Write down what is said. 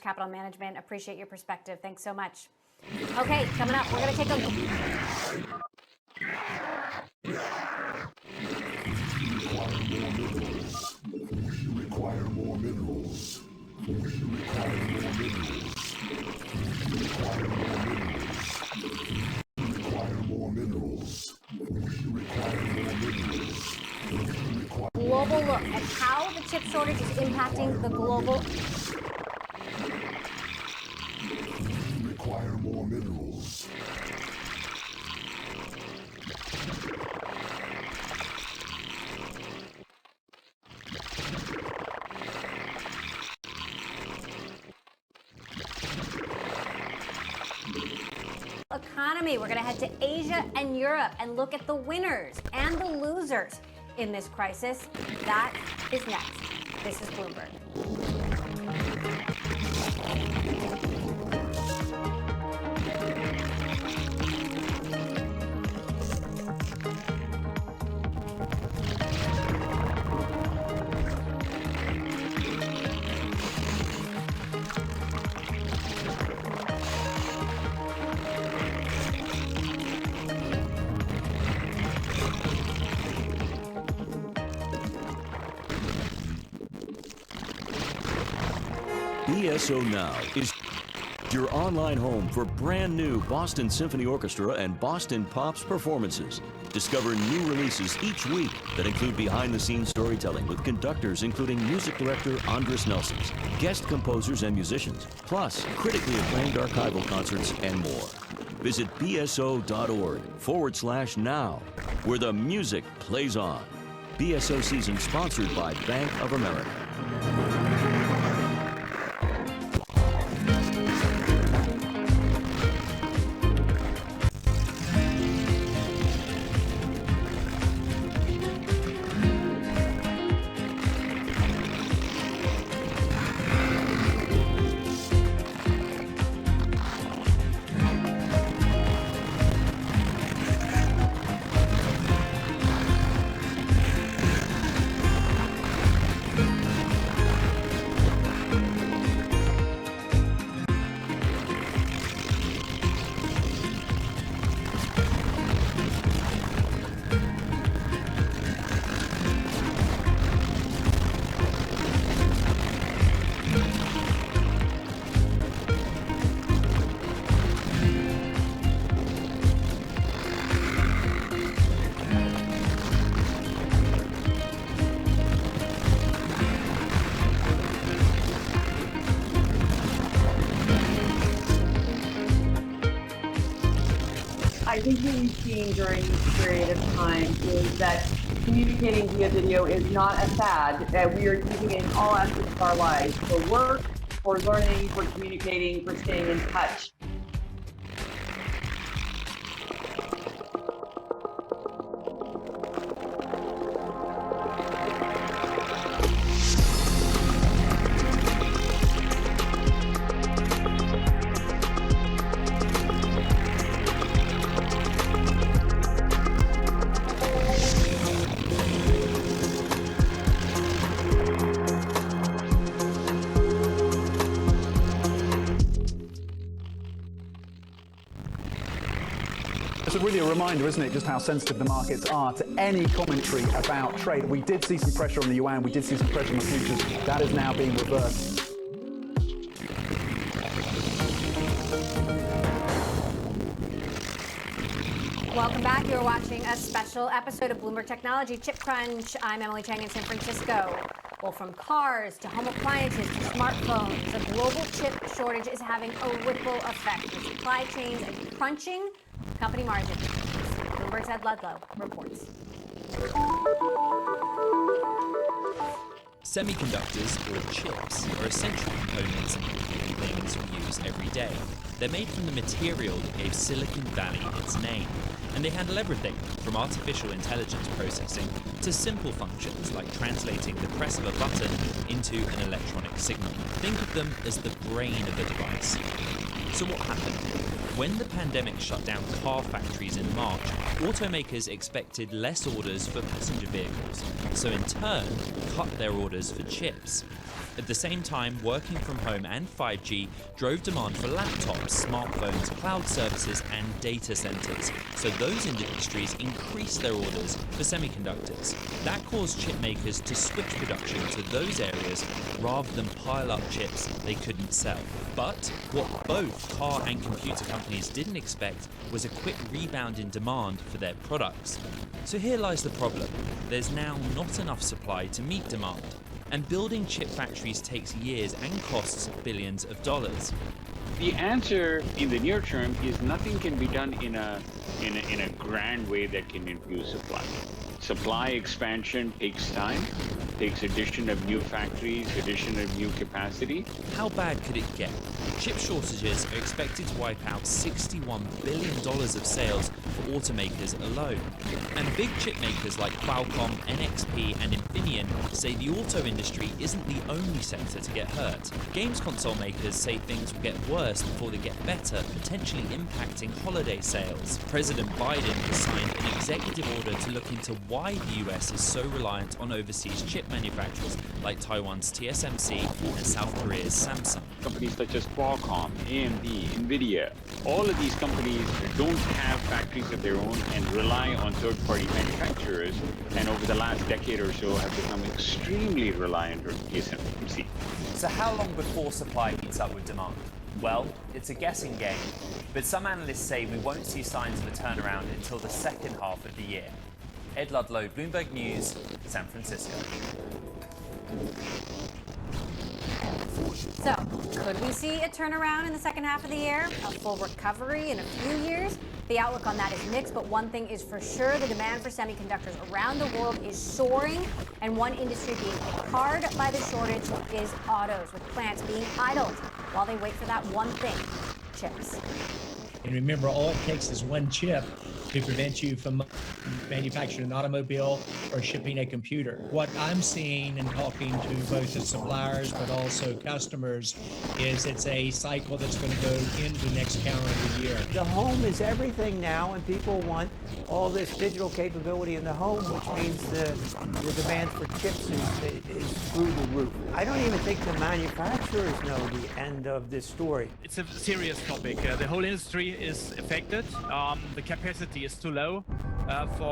Capital Management. Appreciate your perspective. Thanks so much. Okay, coming up, we're going to take a look. Require more minerals. Require more minerals. Require more minerals. Require more minerals. Require more minerals. Global look at how the chip shortage is impacting the global. Require more minerals. Economy. We're going to head to Asia and Europe and look at the winners and the losers in this crisis. That is next. This is Bloomberg. BSO Now is your online home for brand new Boston Symphony Orchestra and Boston Pops performances. Discover new releases each week that include behind-the-scenes storytelling with conductors including music director Andres Nelsons, guest composers and musicians, plus critically acclaimed archival concerts and more. Visit bso.org/now, where the music plays on. BSO season sponsored by Bank of America. I think what we've seen during this period of time is that communicating via video is not a fad, that we are using it in all aspects of our lives, for work, for learning, for communicating, for staying in touch. It's really a reminder, isn't it, just how sensitive the markets are to any commentary about trade. We did see some pressure on the yuan, we did see some pressure on the futures. That is now being reversed. Welcome back. You're watching a special episode of Bloomberg Technology Chip Crunch. I'm Emily Chang in San Francisco. Well, from cars to home appliances to smartphones, the global chip shortage is having a ripple effect with supply chains and crunching company margins. Bloomberg's Ed Ludlow reports. Semiconductors, or chips, are essential components in things we use every day. They're made from the material that gave Silicon Valley its name, and they handle everything from artificial intelligence processing to simple functions like translating the press of a button into an electronic signal. Think of them as the brain of a device. So what happened? When the pandemic shut down car factories in March, automakers expected less orders for passenger vehicles, so in turn cut their orders for chips. At the same time, working from home and 5G drove demand for laptops, smartphones, cloud services, and data centers. So those industries increased their orders for semiconductors. That caused chip makers to switch production to those areas rather than pile up chips they couldn't sell. But what both car and computer companies didn't expect was a quick rebound in demand for their products. So here lies the problem. There's now not enough supply to meet demand. And building chip factories takes years and costs billions of dollars. The answer in the near term is nothing can be done in a grand way that can infuse supply. Supply expansion takes time, takes addition of new factories, addition of new capacity. How bad could it get? Chip shortages are expected to wipe out $61 billion of sales for automakers alone. And big chip makers like Qualcomm, NXP, and Infineon say the auto industry isn't the only sector to get hurt. Games console makers say things will get worse before they get better, potentially impacting holiday sales. President Biden has signed an executive order to look into why the US is so reliant on overseas chip manufacturers like Taiwan's TSMC and South Korea's Samsung. Companies such as Qualcomm, AMD, Nvidia, all of these companies don't have factories of their own and rely on third-party manufacturers, and over the last decade or so have become extremely reliant on TSMC. So how long before supply meets up with demand? Well, it's a guessing game, but some analysts say we won't see signs of a turnaround until the second half of the year. Ed Ludlow, Bloomberg News, San Francisco. So, could we see a turnaround in the second half of the year? A full recovery in a few years? The outlook on that is mixed, but one thing is for sure, the demand for semiconductors around the world is soaring, and one industry being hit hard by the shortage is autos, with plants being idled while they wait for that one thing, chips. And remember, all it takes is one chip to prevent you from manufacturing an automobile or shipping a computer. What I'm seeing and talking to both the suppliers but also customers is it's a cycle that's going to go into next calendar year. The home is everything now, and people want all this digital capability in the home, which means the demand for chips is through the roof. I don't even think the manufacturers know the end of this story. It's a serious topic. The whole industry is affected. The capacity is too low for